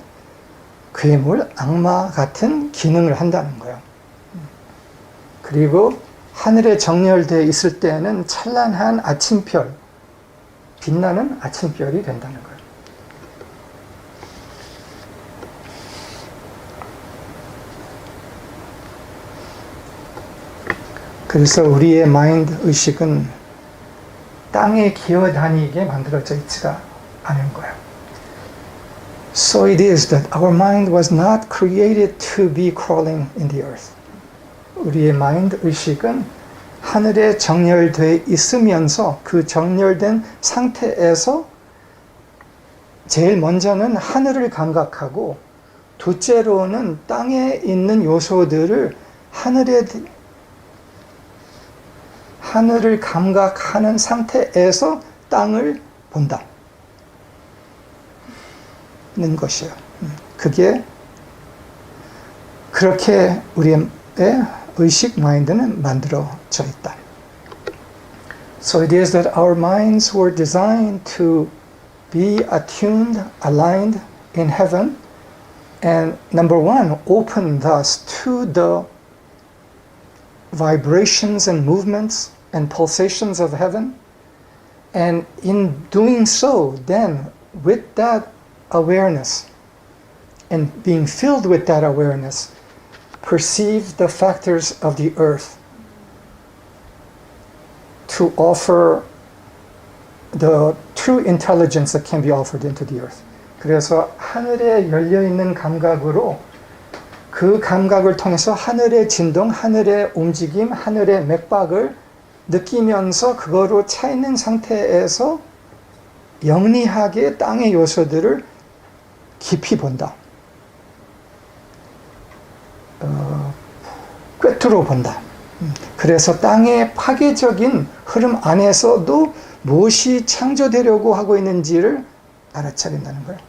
괴물, 악마 같은 기능을 한다는 거예요. 그리고 하늘에 정렬되어 있을 때는 찬란한 아침별, 빛나는 아침별이 된다는 거예요. 그래서 우리의 마인드, 의식은 땅에 기어다니게 만들어져 있지가 않은 거예요. So it is that our mind was not created to be crawling in the earth. 우리의 마인드, 의식은 하늘에 정렬되어 있으면서 그 정렬된 상태에서 제일 먼저는 하늘을 감각하고 둘째로는 땅에 있는 요소들을 하늘을 감각하는 상태에서 땅을 본다는 것이에요. 그렇게 우리의 의식, 마인드는 만들어져 있다. So it is that our minds were designed to be attuned, aligned in heaven, and number one, open thus to the vibrations and movements and pulsations of heaven. And in doing so, then, with that awareness, and being filled with that awareness, perceive the factors of the earth to offer the true intelligence that can be offered into the earth. 그래서 하늘에 열려있는 감각으로 그 감각을 통해서 하늘의 진동, 하늘의 움직임, 하늘의 맥박을 느끼면서 그거로 차 있는 상태에서 영리하게 땅의 요소들을 깊이 본다. 꿰뚫어 본다. 그래서 땅의 파괴적인 흐름 안에서도 무엇이 창조되려고 하고 있는지를 알아차린다는 거예요.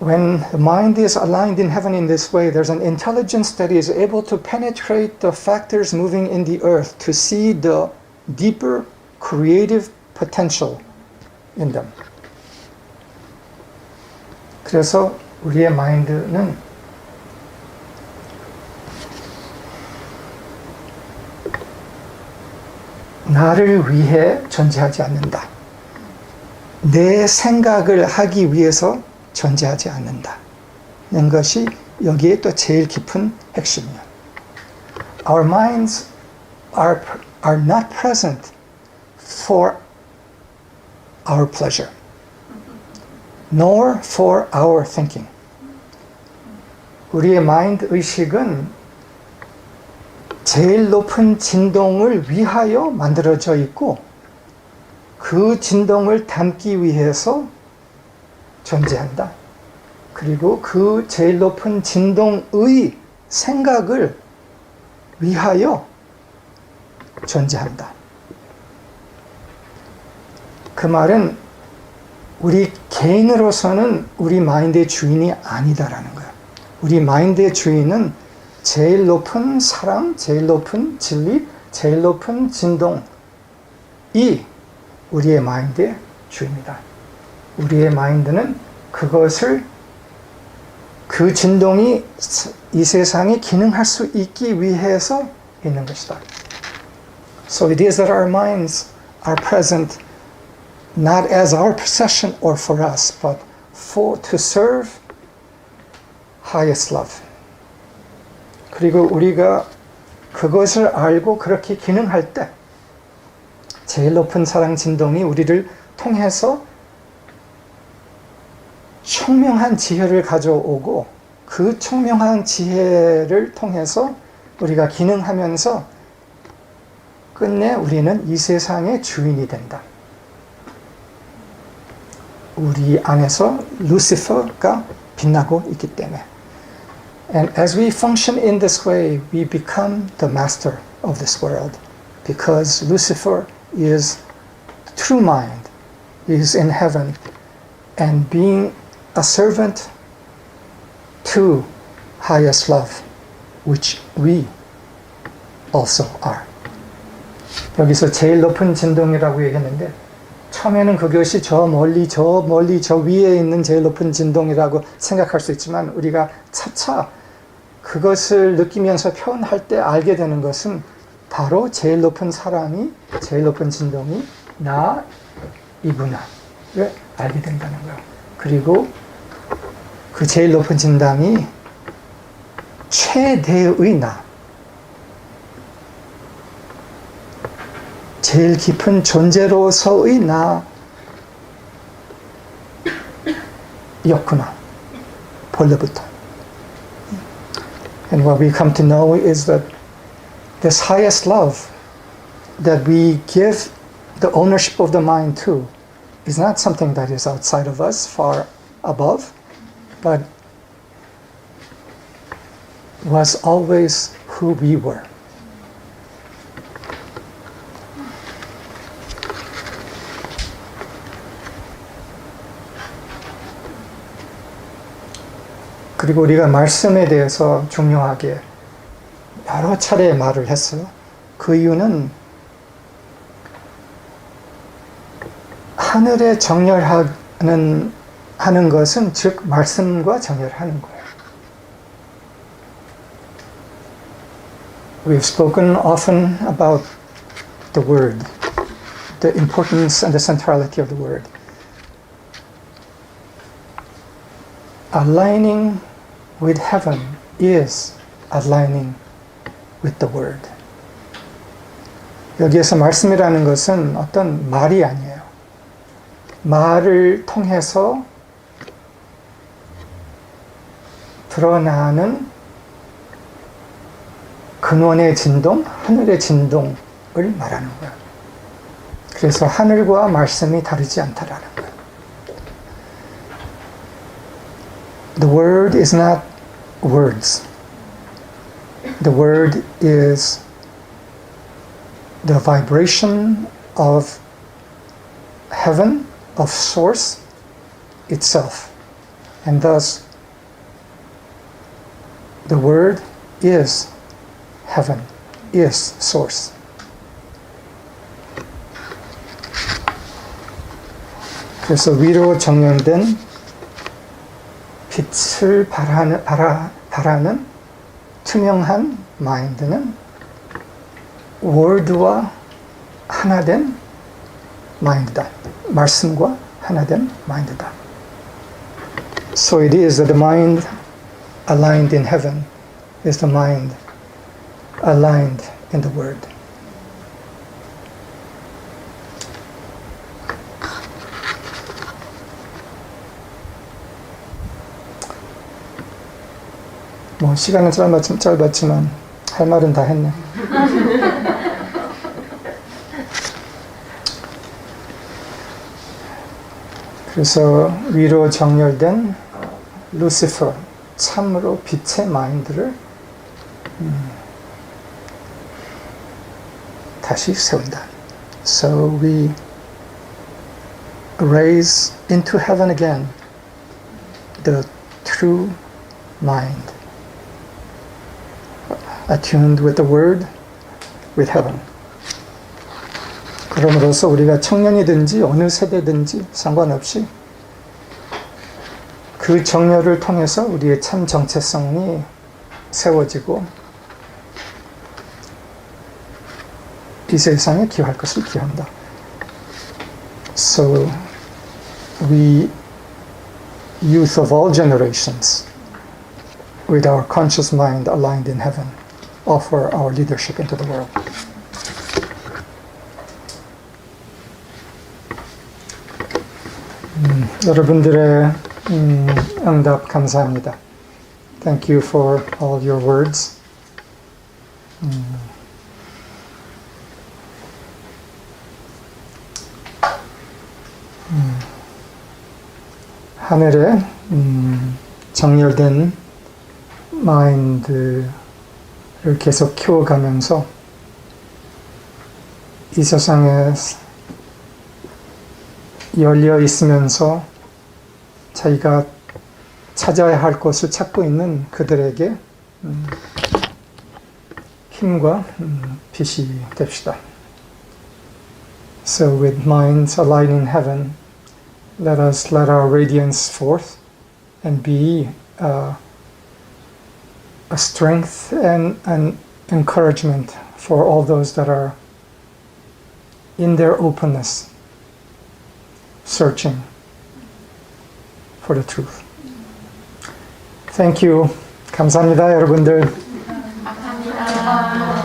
When the mind is aligned in heaven in this way, there's an intelligence that is able to penetrate the factors moving in the earth to see the deeper creative potential in them. 그래서 우리의 마인드는 나를 위해 존재하지 않는다. 내 생각을 하기 위해서 존재하지 않는다. 는 것이 여기에 또 제일 깊은 핵심이에요. Our minds are not present for our pleasure, nor for our thinking. 우리의 마인드 의식은 제일 높은 진동을 위하여 만들어져 있고 그 진동을 담기 위해서 존재한다. 그리고 그 제일 높은 진동의 생각을 위하여 존재한다. 그 말은 우리 개인으로서는 우리 마인드의 주인이 아니다라는 거야. 우리 마인드의 주인은 제일 높은 사랑, 제일 높은 진리, 제일 높은 진동이 우리의 마인드의 주인이다. 우리의 마인드는 그것을 그 진동이 이 세상에 기능할 수 있기 위해서 있는 것이다. So it is that our minds are present not as our possession or for us, but to serve highest love. 그리고 우리가 그것을 알고 그렇게 기능할 때 제일 높은 사랑 진동이 우리를 통해서 총명한 지혜를 가져오고 그 총명한 지혜를 통해서 우리가 기능하면서 끝내 우리는 이 세상의 주인이 된다. 우리 안에서 루시퍼가 빛나고 있기 때문에. And as we function in this way, we become the master of this world. Because Lucifer is the true mind, is in heaven, and being a servant to highest love, which we also are. 여기서 제일 높은 진동이라고 얘기했는데 처음에는 그것이 저 멀리 저 위에 있는 제일 높은 진동이라고 생각할 수 있지만 우리가 차차 그것을 느끼면서 표현할 때 알게 되는 것은 바로 제일 높은 사랑이, 제일 높은 진동이 나이구나를 알게 된다는 거예요. 그리고 그 제일 높은 진동이 최대의 나, 제일 깊은 존재로서의 나였구나, 본래부터. And what we come to know is that this highest love that we give the ownership of the mind to is not something that is outside of us, far above, but was always who we were. 그리고 우리가 말씀에 대해서 중요하게 여러 차례 말을 했어요. 그 이유는 하늘에 정렬하는 것은 즉 말씀과 정렬하는 거예요. We've spoken often about the word, the importance and the centrality of the word. Aligning with heaven is aligning with the word. 여기에서 말씀이라는 것은 어떤 말이 아니에요. 말을 통해서 드러나는 근원의 진동, 하늘의 진동을 말하는 거예요. 그래서 하늘과 말씀이 다르지 않다라는 거예요. The word is not words. The word is the vibration of heaven, of source itself. And thus, the word is heaven, is source. 그래서 위로 정연된 빛을 바라는 투명한 마인드는 월드와 하나된 마인드다. 말씀과 하나된 마인드다. So it is that the mind aligned in heaven is the mind aligned in the Word. 뭐 시간은 짧았지만 할 말은 다 했네. 그래서 위로 정렬된 루시퍼, 참으로 빛의 마인드를 다시 세운다. So we raise into heaven again the true mind, attuned with the Word, with heaven. 그럼으로써 우리가 청년이든지 어느 세대든지 상관없이 그 정렬을 통해서 우리의 참 정체성이 세워지고 이 세상에 기여할 것을 기여한다. So we, youth of all generations, with our conscious mind aligned in heaven, offer our leadership into the world. 여러분들의 응답 감사합니다. Thank you for all your words. 하늘에 정렬된 마인드를 계속 키워가면서 이 세상에 열려 있으면서 자기가 찾아야 할 것을 찾고 있는 그들에게 힘과 빛이 됩시다. So with minds aligned in heaven, let us let our radiance forth and be a strength and an encouragement for all those that are in their openness, searching for the truth. Thank you. 감사합니다, 여러분들. 감사합니다.